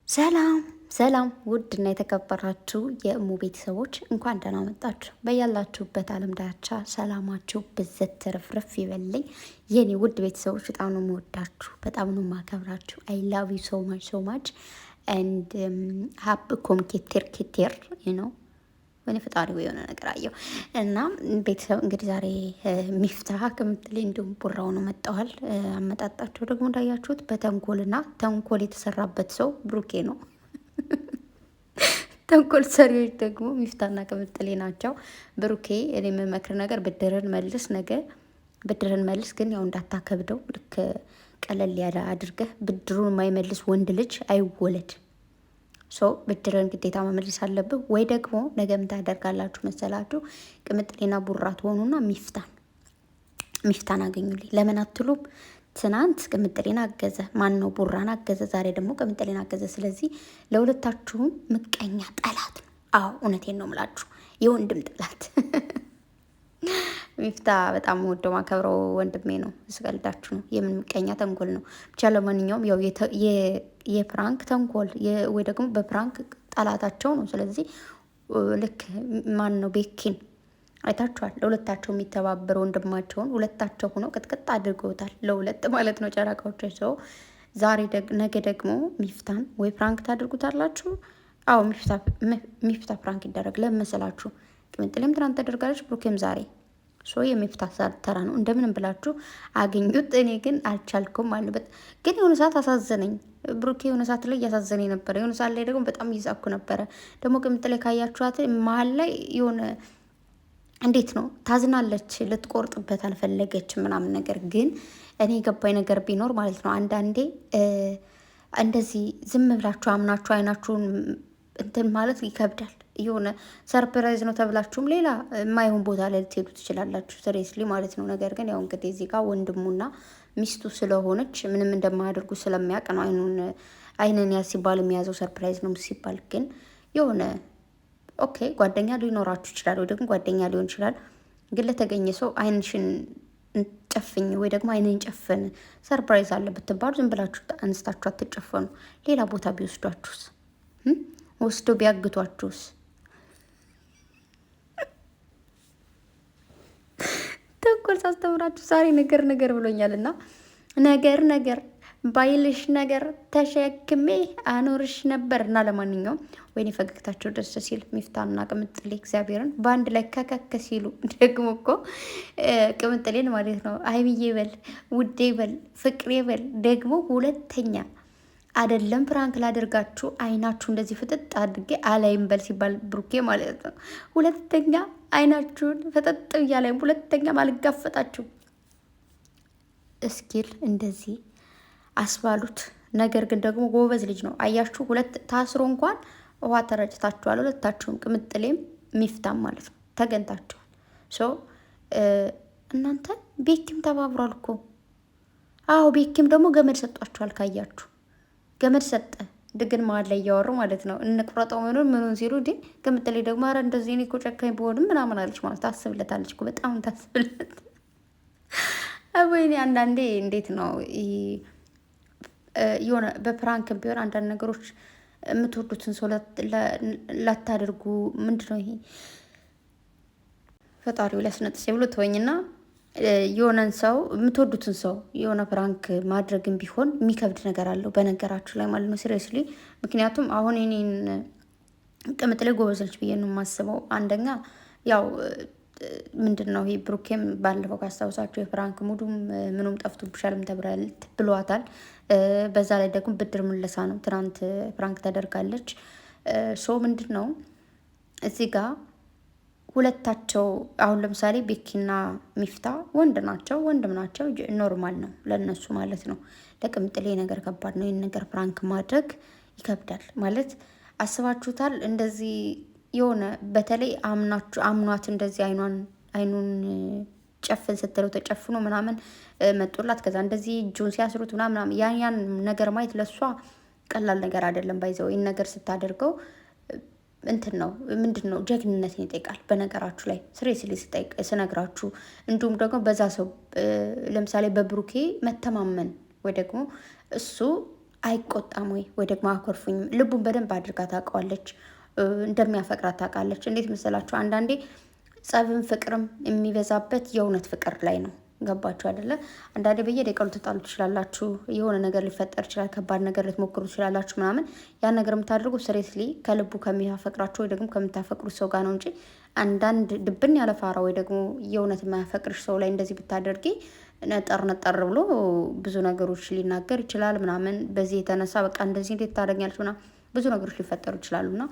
ሰላም ሰላም ውድና የተከበራችሁ የእሙ ቤተሰቦች እንኳን ደህና መጣችሁ። በያላችሁበት ዓለም ዳርቻ ሰላማችሁ ብዘት ትርፍርፍ ይበልኝ። የኔ ውድ ቤተሰቦች በጣም ነው የምወዳችሁ፣ በጣም ነው የማከብራችሁ። አይ ላቭ ዩ ሶ ማች ሶ ማች ኤንድ ሀብ ኮምኬቴር ኬቴር ነው ወይኔ ፈጣሪ የሆነ ነገር አየው እና ቤተሰብ እንግዲህ ዛሬ ሚፍታህ ከምትለኝ እንዲሁም ቡራው ነው መጠዋል። አመጣጣቸው ደግሞ እንዳያችሁት በተንኮልና ተንኮል የተሰራበት ሰው ብሩኬ ነው። ተንኮል ሰሪዎች ደግሞ ሚፍታና ቅምጥሌ ናቸው። ብሩኬ እኔ የምመክር ነገር ብድርን መልስ፣ ነገ ብድርን መልስ። ግን ያው እንዳታከብደው፣ ልክ ቀለል ያለ አድርገህ። ብድሩን የማይመልስ ወንድ ልጅ አይወለድ። ብድርን ግዴታ መመለስ አለብህ። ወይ ደግሞ ነገ ምን ታደርጋላችሁ መሰላችሁ? ቅምጥሌና ቡራ ትሆኑና ሚፍታን አገኙልኝ። ለምን አትሉም? ትናንት ቅምጥሌን አገዘ፣ ማን ነው ቡራን አገዘ። ዛሬ ደግሞ ቅምጥሌን አገዘ። ስለዚህ ለሁለታችሁም ምቀኛ ጠላት ነው። አዎ እውነቴን ነው ምላችሁ፣ የወንድም ጠላት ሚፍታ በጣም ወደው ማከብረው ወንድሜ ነው። ስቀልዳችሁ ነው። የምን ምቀኛ ተንኮል ነው። ብቻ ለማንኛውም ያው የፕራንክ ተንኮል ወይ ደግሞ በፕራንክ ጠላታቸው ነው። ስለዚህ ልክ ማን ነው ቤኪን አይታችኋል። ለሁለታቸው የሚተባበሩ ወንድማቸውን ሁለታቸው ሆነው ቅጥቅጥ አድርገውታል። ለሁለት ማለት ነው ጨረቃዎች። ሰው ዛሬ ነገ ደግሞ ሚፍታን ወይ ፕራንክ ታደርጉታላችሁ። አዎ ሚፍታ ፕራንክ ይደረግ ለመሰላችሁ። ቅምጥሌም ትናንት ተደርጋለች፣ ብሩኬም ዛሬ የሚፍታህ ተራ ነው። እንደምንም ብላችሁ አገኙት። እኔ ግን አልቻልኩም አለበት። ግን የሆነ ሰዓት አሳዘነኝ ብሩኬ፣ የሆነ ሰዓት ላይ እያሳዘነኝ ነበረ። የሆነ ሰዓት ላይ ደግሞ በጣም እየሳኩ ነበረ። ደግሞ ቅምጥሌ ካያችኋት መሀል ላይ የሆነ እንዴት ነው ታዝናለች፣ ልትቆርጥበት አልፈለገች ምናምን ነገር። ግን እኔ የገባኝ ነገር ቢኖር ማለት ነው አንዳንዴ እንደዚህ ዝም ብላችሁ አምናችሁ አይናችሁን እንትን ማለት ይከብዳል። የሆነ ሰርፕራይዝ ነው ተብላችሁም ሌላ የማይሆን ቦታ ላይ ልትሄዱ ትችላላችሁ፣ ስሬስሊ ማለት ነው። ነገር ግን ያው እንግዲህ እዚህ ጋር ወንድሙና ሚስቱ ስለሆነች ምንም እንደማያደርጉ ስለሚያውቅ ነው አይንን ያዝ ሲባል የሚያዘው ሰርፕራይዝ ነው ሲባል። ግን የሆነ ኦኬ ጓደኛ ሊኖራችሁ ይችላል፣ ወይ ደግሞ ጓደኛ ሊሆን ይችላል። ግን ለተገኘ ሰው አይንሽን ጨፍኝ ወይ ደግሞ አይንን ጨፍን ሰርፕራይዝ አለ ብትባሉ ዝም ብላችሁ አንስታችሁ አትጨፈኑ። ሌላ ቦታ ቢወስዷችሁስ? ወስዶ ቢያግቷችሁስ? ተንኮል ሳስተምራችሁ ዛሬ ነገር ብሎኛል እና ነገር ባይልሽ ነገር ተሸክሜ አኖርሽ ነበር እና ለማንኛውም ወይኔ ፈገግታቸው ደስ ሲል ሚፍታና ቅምጥሌ እግዚአብሔርን በአንድ ላይ ከከከ ሲሉ ደግሞ እኮ ቅምጥሌን ማለት ነው ሀይሚዬ በል ውዴ በል ፍቅሬ በል ደግሞ ሁለተኛ አይደለም ፕራንክ ላደርጋችሁ አይናችሁ እንደዚህ ፍጥጥ አድርጌ አላይም በል ሲባል ብሩኬ ማለት ነው። ሁለተኛ አይናችሁን ፍጥጥ እያላይም ሁለተኛ አልጋፈጣችሁ እስኪል እንደዚህ አስባሉት። ነገር ግን ደግሞ ጎበዝ ልጅ ነው። አያችሁ ሁለት ታስሮ እንኳን ውሃ ተረጭታችኋል። ሁለታችሁም ቅምጥሌም ሚፍታም ማለት ነው ተገንታችኋል። እናንተ ቤኪም ተባብሯል እኮ። አዎ ቤኪም ደግሞ ገመድ ሰጧችኋል ካያችሁ ገመድ ሰጠ ድግን መሀል ላይ እያወሩ ማለት ነው። እንቁረጠው ምኑን ሲሉ ቅምጥሌ ደግሞ ኧረ እንደዚህ እኔ እኮ ጨካኝ በሆንም ምናምን አለች ማለት ታስብለታለች እኮ በጣም ታስብለት። ወይኔ አንዳንዴ እንዴት ነው የሆነ በፕራንክ ቢሆን አንዳንድ ነገሮች የምትወዱትን ሰው ላታደርጉ ምንድነው ይሄ ፈጣሪው ሊያስነጥስ ብሎ ተወኝና የሆነን ሰው የምትወዱትን ሰው የሆነ ፕራንክ ማድረግም ቢሆን የሚከብድ ነገር አለው በነገራችሁ ላይ ማለት ነው። ሲሪየስሊ ምክንያቱም አሁን እኔን ቅምጥሌ ጎበዝ ነች ብዬ ነው የማስበው። አንደኛ ያው ምንድን ነው ይሄ ብሩኬም ባለፈው ካስታውሳችሁ የፕራንክ ሙዱም ምኑም ጠፍቶብሻልም ብሏታል። በዛ ላይ ደግሞ ብድር ምለሳ ነው። ትናንት ፕራንክ ተደርጋለች። ምንድን ነው እዚህ ጋር ሁለታቸው አሁን ለምሳሌ ቤኪና ሚፍታ ወንድም ናቸው። ኖርማል ነው ለነሱ ማለት ነው። ለቅምጥሌ ነገር ከባድ ነው። ይህን ነገር ፕራንክ ማድረግ ይከብዳል ማለት አስባችሁታል? እንደዚህ የሆነ በተለይ አምኗት እንደዚህ አይኑን ጨፍን ስትለው ተጨፍኖ ምናምን መጡላት። ከዛ እንደዚህ እጁን ሲያስሩት ምናምን ያን ነገር ማየት ለእሷ ቀላል ነገር አይደለም። ባይዘው ይህን ነገር ስታደርገው እንትን ነው ምንድን ነው ጀግንነትን ይጠይቃል። በነገራችሁ ላይ ስሬስሊ ስነግራችሁ እንዲሁም ደግሞ በዛ ሰው ለምሳሌ በብሩኬ መተማመን ወይ ደግሞ እሱ አይቆጣም ወይ ደግሞ አኮርፉኝም። ልቡን በደንብ አድርጋ ታውቀዋለች፣ እንደሚያፈቅራት ታውቃለች። እንዴት መሰላችሁ? አንዳንዴ ጸብም ፍቅርም የሚበዛበት የእውነት ፍቅር ላይ ነው። ገባችሁ አይደለ? አንዳንዴ በየደቂቃው ልትጣሉ ትችላላችሁ። የሆነ ነገር ሊፈጠር ይችላል። ከባድ ነገር ልትሞክሩ ትችላላችሁ ምናምን። ያን ነገር የምታደርጉ ስሬትሊ ከልቡ ከሚያፈቅራችሁ ወይ ደግሞ ከምታፈቅሩት ሰው ጋር ነው እንጂ አንዳንድ ድብን ያለ ፋራ ወይ ደግሞ የእውነት የማያፈቅርሽ ሰው ላይ እንደዚህ ብታደርጊ ነጠር ብሎ ብዙ ነገሮች ሊናገር ይችላል ምናምን። በዚህ የተነሳ በቃ እንደዚህ እንዴት ታደርጊያለሽ ምናምን ብዙ ነገሮች ሊፈጠሩ ይችላሉና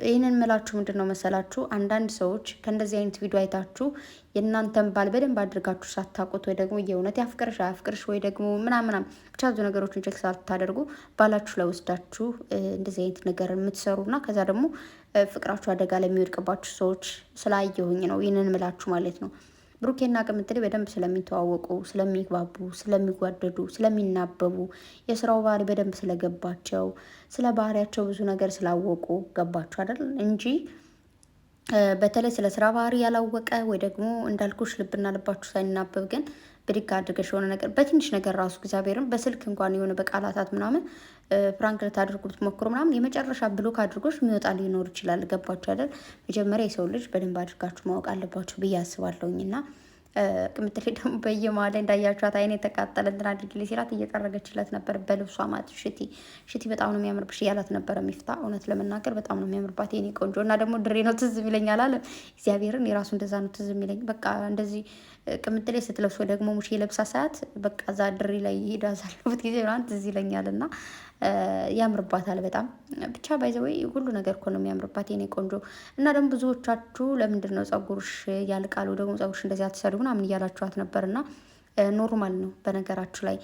ይህንን ምላችሁ ምንድን ነው መሰላችሁ? አንዳንድ ሰዎች ከእንደዚህ አይነት ቪዲዮ አይታችሁ የእናንተን ባል በደንብ አድርጋችሁ ሳታውቁት ወይ ደግሞ የእውነት ያፍቅርሽ አያፍቅርሽ ወይ ደግሞ ምናምናም ብቻ ብዙ ነገሮችን ቼክ ሳታደርጉ ባላችሁ ላይ ወስዳችሁ እንደዚህ አይነት ነገር የምትሰሩና ከዛ ደግሞ ፍቅራችሁ አደጋ ላይ የሚወድቅባችሁ ሰዎች ስላየሁኝ ነው ይህንን ምላችሁ ማለት ነው። ብሩኬና ቅምጥሌ በደንብ ስለሚተዋወቁ፣ ስለሚግባቡ፣ ስለሚጓደዱ፣ ስለሚናበቡ የስራው ባህሪ በደንብ ስለገባቸው ስለ ባህሪያቸው ብዙ ነገር ስላወቁ ገባችሁ አይደል እንጂ በተለይ ስለ ስራ ባህሪ ያላወቀ ወይ ደግሞ እንዳልኩሽ ልብና ልባችሁ ሳይናበብ ግን ብድግ አድርገሽ የሆነ ነገር በትንሽ ነገር ራሱ እግዚአብሔርን በስልክ እንኳን የሆነ በቃላታት ምናምን ፕራንክ ልታደርጉት ሞክሩ ምናምን የመጨረሻ ብሎክ አድርጎች የሚወጣ ሊኖር ይችላል። ገባችሁ አይደል? መጀመሪያ የሰው ልጅ በደንብ አድርጋችሁ ማወቅ አለባችሁ ብዬ አስባለሁኝ። እና ቅምጥሌ ደግሞ በየመሀል እንዳያችኋት አይኔ የተቃጠለ እንትን አድርጊልኝ ሲላት እየጠረገችለት ነበር በልብሷ ማለት ሽቲ በጣም ነው የሚያምርብሽ እያላት ነበረ። ሚፍታ እውነት ለመናገር በጣም ነው የሚያምርባት የኔ ቆንጆ። እና ደግሞ ድሬ ነው ትዝ ይለኛል አለ እግዚአብሔርን የራሱ እንደዛ ነው ትዝ የሚለኝ። በቃ እንደዚህ ቅምጥሌ ስትለብሶ ደግሞ ሙሽ የለብሳ ሰዓት በቃ እዛ ድሬ ላይ ሄዳ ሳለፉት ጊዜ ምናምን ትዝ ይለኛል። እና ያምርባታል በጣም ብቻ ባይዘወይ ሁሉ ነገር እኮ ነው የሚያምርባት የኔ ቆንጆ። እና ደግሞ ብዙዎቻችሁ ለምንድን ነው ጸጉርሽ ያልቃሉ ደግሞ ጸጉርሽ እንደዚህ አትሰሩ ምናምን እያላችኋት ነበር። እና ኖርማል ነው በነገራችሁ ላይ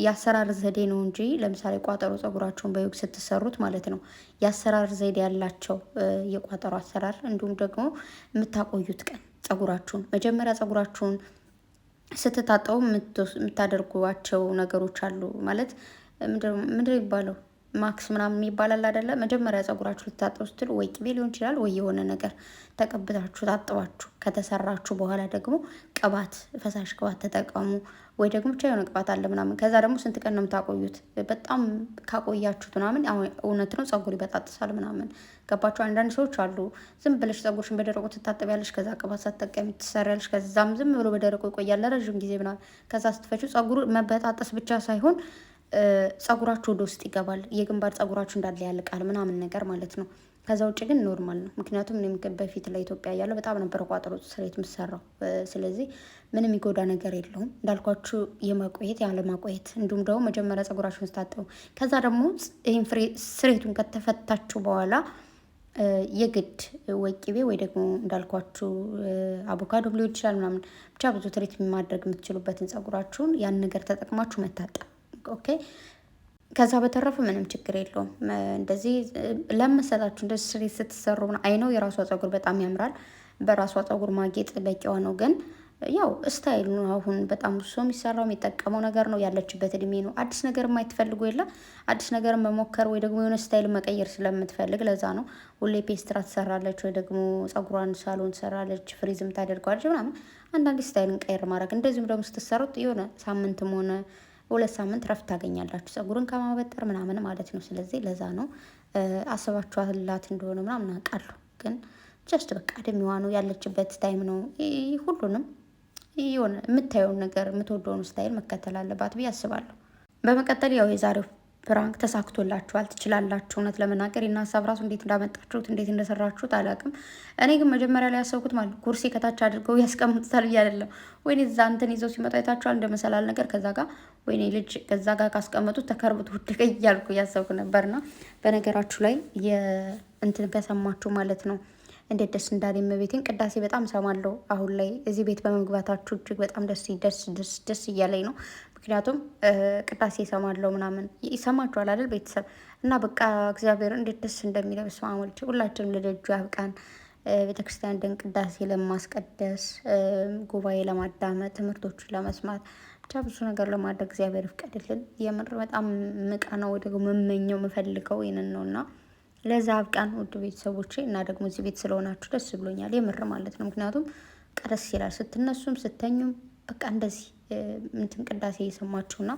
የአሰራር ዘዴ ነው እንጂ ለምሳሌ ቋጠሮ ጸጉራቸውን በዩግ ስትሰሩት ማለት ነው የአሰራር ዘዴ ያላቸው የቋጠሮ አሰራር እንዲሁም ደግሞ የምታቆዩት ቀን ጸጉራችሁን መጀመሪያ ጸጉራችሁን ስትታጠቡ የምታደርጓቸው ነገሮች አሉ ማለት ምንድን ይባለው ማክስ ምናምን ይባላል አይደለ? መጀመሪያ ጸጉራችሁ ልታጠቡ ስትሉ ወይ ቅቤ ሊሆን ይችላል ወይ የሆነ ነገር ተቀብታችሁ ታጥባችሁ ከተሰራችሁ በኋላ ደግሞ ቅባት፣ ፈሳሽ ቅባት ተጠቀሙ። ወይ ደግሞ ብቻ የሆነ ቅባት አለ ምናምን። ከዛ ደግሞ ስንት ቀን ነው የምታቆዩት? በጣም ካቆያችሁት ምናምን እውነት ነው ጸጉር ይበጣጥሳል ምናምን። ገባችሁ? አንዳንድ ሰዎች አሉ ዝም ብለሽ ጸጉርሽን በደረቁ ትታጠቢያለሽ፣ ከዛ ቅባት ሳትጠቀሚ ትሰሪያለሽ፣ ከዛም ዝም ብሎ በደረቁ ይቆያል ለረዥም ጊዜ ምናምን። ከዛ ስትፈጩ ጸጉሩ መበጣጠስ ብቻ ሳይሆን ጸጉራችሁ ወደ ውስጥ ይገባል፣ የግንባር ጸጉራችሁ እንዳለ ያልቃል ምናምን ነገር ማለት ነው። ከዛ ውጭ ግን ኖርማል ነው። ምክንያቱም እኔም በፊት ለኢትዮጵያ እያለሁ በጣም ነበረ ቋጠሮ ስሬት የምሰራው። ስለዚህ ምንም የሚጎዳ ነገር የለውም እንዳልኳችሁ የማቆየት ያለማቆየት፣ እንዲሁም ደግሞ መጀመሪያ ጸጉራችሁን ስታጠቡ ከዛ ደግሞ ይህን ስሬቱን ከተፈታችሁ በኋላ የግድ ወይ ቅቤ ወይ ደግሞ እንዳልኳችሁ አቮካዶ ሊሆን ይችላል ምናምን ብቻ ብዙ ትሬት ማድረግ የምትችሉበትን ጸጉራችሁን ያን ነገር ተጠቅማችሁ መታጠብ። ኦኬ ከዛ በተረፈ ምንም ችግር የለውም። እንደዚህ ለመሰላችሁ እንደዚህ ስሬት ስትሰሩ አይነው የራሷ ጸጉር በጣም ያምራል። በራሷ ጸጉር ማጌጥ በቂዋ ነው። ግን ያው ስታይል ነው። አሁን በጣም ብዙ ሰው የሚሰራው የሚጠቀመው ነገር ነው። ያለችበት እድሜ ነው። አዲስ ነገር የማይትፈልጉ የለ አዲስ ነገር መሞከር ወይ ደግሞ የሆነ ስታይል መቀየር ስለምትፈልግ ለዛ ነው ሁሌ ፔስትራ ትሰራለች ወይ ደግሞ ጸጉሯን ሳሎን ትሰራለች፣ ፍሪዝም ታደርገዋለች ምናምን። አንዳንድ ስታይልን ቀይር ማድረግ እንደዚሁም ደግሞ ስትሰሩት የሆነ ሳምንትም ሆነ 2 ሳምንት ረፍት ታገኛላችሁ ጸጉርን ከማበጠር ምናምን ማለት ነው። ስለዚህ ለዛ ነው አስባችኋላት እንደሆነ ምናምን አውቃለሁ። ግን ጀስት በቃ እድሜዋ ነው ያለችበት ታይም ነው። ሁሉንም የሆነ የምታየውን ነገር የምትወደውን ስታይል መከተል አለባት ብዬ አስባለሁ። በመቀጠል ያው የዛሬው ፕራንክ ተሳክቶላችኋል፣ ትችላላችሁ። እውነት ለመናገር እና ሀሳብ ራሱ እንዴት እንዳመጣችሁት እንዴት እንደሰራችሁት አላውቅም። እኔ ግን መጀመሪያ ላይ ያሰብኩት ማለት ኩርሲ ከታች አድርገው ያስቀምጡታል ብዬ አይደለም። ወይኔ እዛ እንትን ይዘው ሲመጣ አይታችኋል እንደ መሰላል ነገር ከዛ ጋር ወይኔ ልጅ ከዛ ጋር ካስቀመጡት ተከርብት ውድቀ እያልኩ እያሰብኩ ነበርና በነገራችሁ ላይ የእንትን ከሰማችሁ ማለት ነው እንዴት ደስ እንዳለኝ እመቤቴን ቅዳሴ በጣም ሰማለሁ። አሁን ላይ እዚህ ቤት በመግባታችሁ እጅግ በጣም ደስ እያለኝ ነው። ምክንያቱም ቅዳሴ ሰማለሁ ምናምን ይሰማችኋል አይደል ቤተሰብ? እና በቃ እግዚአብሔር እንዴት ደስ እንደሚለው በስመ አብ ወልድ። ሁላችንም ለደጁ ያብቃን። ቤተክርስቲያን ደን ቅዳሴ ለማስቀደስ ጉባኤ ለማዳመጥ ትምህርቶችን ለመስማት ብቻ ብዙ ነገር ለማድረግ እግዚአብሔር ይፍቀድልን። የምር በጣም ምቃ ነው ወይ ደግሞ መመኘው የምፈልገው ይህንን ነው እና ለዛ አብቃን ውድ ቤተሰቦቼ። እና ደግሞ እዚህ ቤት ስለሆናችሁ ደስ ብሎኛል የምር ማለት ነው። ምክንያቱም ቀደስ ይላል ስትነሱም ስተኙም በቃ እንደዚህ እንትን ቅዳሴ እየሰማችሁና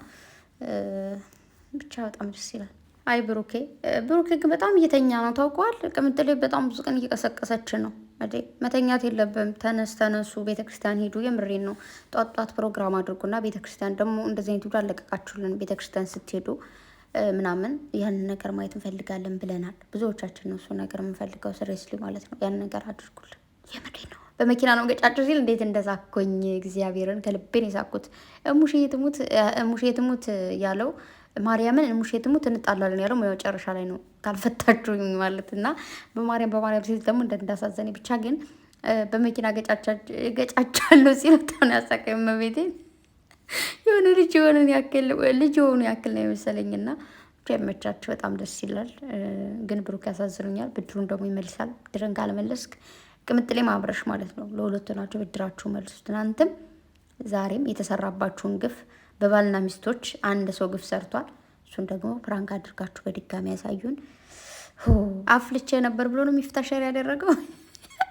ብቻ በጣም ደስ ይላል። አይ ብሩኬ ግን በጣም እየተኛ ነው ታውቀዋል። ቅምጥሌ በጣም ብዙ ቀን እየቀሰቀሰች ነው። መተኛት የለብም። ተነሱ፣ ቤተክርስቲያን ሄዱ። የምሬን ነው። ጧት ፕሮግራም አድርጉና ቤተክርስቲያን ደግሞ እንደዚህ አይነት ቪዲዮ አለቀቃችሁልን። ቤተክርስቲያን ስትሄዱ ምናምን ያንን ነገር ማየት እንፈልጋለን ብለናል። ብዙዎቻችን ነው እሱ ነገር የምንፈልገው ስሬስሊ ማለት ነው። ያንን ነገር አድርጉልን። የምሬን ነው። በመኪና ነው ገጫጭር ሲል እንዴት እንደሳኮኝ እግዚአብሔርን ከልቤን የሳኩት። እሙሼ ትሙት ያለው ማርያምን ሙሼ ትሙት እንጣላለን ያለው መጨረሻ ላይ ነው ካልፈታችሁኝ ማለት እና በማርያም ሴት ደግሞ እንዳሳዘኔ ብቻ ግን በመኪና ገጫቻለሁ ሲል በጣም ያሳቀኝ መቤቴን የሆነ ልጅ የሆኑ ያክል ነው የመሰለኝና ብቻ የመቻቸው በጣም ደስ ይላል። ግን ብሩክ ያሳዝኑኛል። ብድሩን ደግሞ ይመልሳል። ብድርን ካልመለስክ ቅምጥሌ ማብረሽ ማለት ነው። ለሁለቱ ናቸው ብድራችሁ መልሱ። ትናንትም ዛሬም የተሰራባችሁን ግፍ በባልና ሚስቶች አንድ ሰው ግፍ ሰርቷል። እሱን ደግሞ ፕራንክ አድርጋችሁ በድጋሚ ያሳዩን። አፍልቼ ነበር ብሎ ነው የሚፍታ ሸር ያደረገው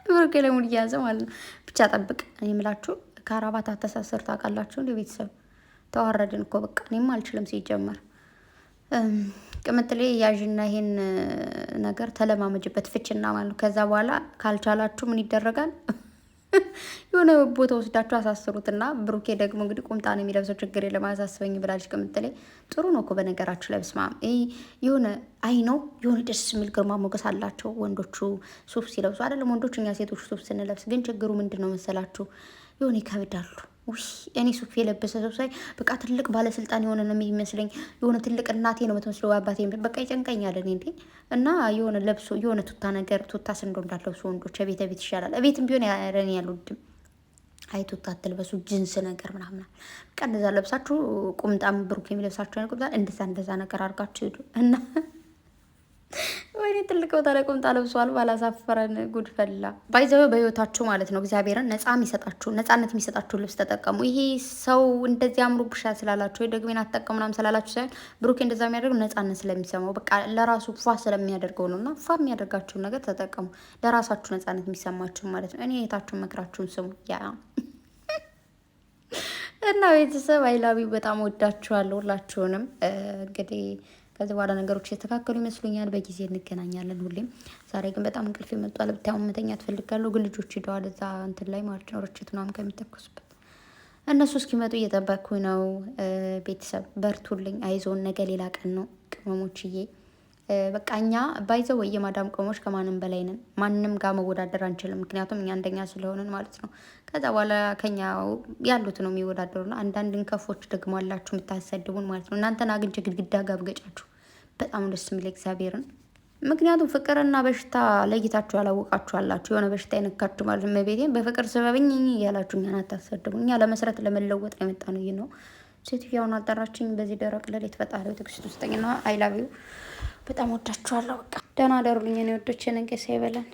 ብሩክ ለሙድ እያያዘ ማለት ነው። ብቻ ጠብቅ። እኔ የምላችሁ ከአራባት አተሳሰር ታውቃላችሁ። እንደ ቤተሰብ ተዋረድን እኮ በቃ። እኔም አልችልም ሲጀመር። ቅምጥሌ ያዥና ይሄን ነገር ተለማመጅበት ፍችና ማለት ነው። ከዛ በኋላ ካልቻላችሁ ምን ይደረጋል? የሆነ ቦታ ወስዳችሁ አሳስሩትና ብሩኬ ደግሞ እንግዲህ ቁምጣ ነው የሚለብሰው ችግር የለም አያሳስበኝ ብላለች ቅምጥሌ። ጥሩ ነው እኮ በነገራችሁ ላይ ብስማ የሆነ አይ ነው የሆነ ደስ የሚል ግርማ ሞገስ አላቸው ወንዶቹ ሱፍ ሲለብሱ አይደለም ወንዶች፣ እኛ ሴቶች ሱፍ ስንለብስ ግን ችግሩ ምንድን ነው መሰላችሁ? የሆነ ይከብዳሉ። እኔ ሱፍ የለበሰ ሰው ሳይ በቃ ትልቅ ባለስልጣን የሆነ ነው የሚመስለኝ። የሆነ ትልቅ እናቴ ነው የምትመስለው አባቴ በቃ ይጨንቀኛል እኔ እንዴ። እና የሆነ ለብሶ የሆነ ቱታ ነገር ቱታ ስንዶ እንዳለብሱ ወንዶች ቤት ይሻላል። ቤትም ቢሆን ያረን ያልወድም። አይ ቱታ አትልበሱ ጅንስ ነገር ምናምን በቃ እንደዛ ለብሳችሁ ቁምጣም ብሩክ የሚለብሳችሁ ቁምጣ እንደዛ ነገር አድርጋችሁ ሄዱ እና ወይኔ ትልቅ ቦታ ላይ ቁምጣ ለብሷል። ባላሳፈረን ጉድ ፈላ። ባይዘው በህይወታችሁ ማለት ነው እግዚአብሔርን ነጻነት የሚሰጣችሁ ልብስ ተጠቀሙ። ይሄ ሰው እንደዚህ አምሮብሻል ስላላችሁ ወይ ደግሞ አትጠቀሙ ምናምን ስላላችሁ ሳይሆን ብሩኬ እንደዛ የሚያደርገው ነጻነት ስለሚሰማው በቃ ለራሱ ፏ ስለሚያደርገው ነው። እና ፏ የሚያደርጋችሁን ነገር ተጠቀሙ፣ ለራሳችሁ ነጻነት የሚሰማችሁ ማለት ነው። እኔ የታችሁን መክራችሁን ስሙ። ያ እና ቤተሰብ አይላቢ በጣም ወዳችኋለሁ ሁላችሁንም። እንግዲህ ከዚህ በኋላ ነገሮች የተስተካከሉ ይመስሉኛል። በጊዜ እንገናኛለን ሁሌም። ዛሬ ግን በጣም እንቅልፍ የመጧል። ብታዩን መተኛት እፈልጋለሁ፣ ግን ልጆች ሄደዋል እዛ እንትን ላይ ማለት ነው ርችት ምናምን ከሚተኩስበት እነሱ እስኪመጡ እየጠበቅኩኝ ነው። ቤተሰብ በርቱልኝ፣ አይዞን፣ ነገ ሌላ ቀን ነው ቅመሞችዬ። በቃ እኛ ባይዘው ወይ የማዳም ቆሞች ከማንም በላይ ነን። ማንም ጋር መወዳደር አንችልም፣ ምክንያቱም እኛ አንደኛ ስለሆንን ማለት ነው። ከዛ በኋላ ከኛ ያሉት ነው የሚወዳደሩና አንዳንድ እንከፎች ደግሞ አላችሁ የምታሰድቡን ማለት ነው። እናንተን አግኝቼ ግድግዳ ጋር ብገጫችሁ በጣም ደስ የሚል እግዚአብሔርን። ምክንያቱም ፍቅርና በሽታ ለይታችሁ ያላወቃችሁ አላችሁ። የሆነ በሽታ የነካችሁ ማለት ነው። ቤቴን በፍቅር ስበብኝ እያላችሁ እኛን አታሰድቡ። እኛ ለመስረት ለመለወጥ የመጣ ነው። ይህ ነው። ሴትዮዋን አጠራችኝ በዚህ ደረቅ ሌሊት። ፈጣሪው ትዕግስት ውስጠኝና አይላቪው በጣም ወዳችኋለሁ። በቃ ደህና ደሩልኝ። እኔ ወዶች ነገ ሳይበለን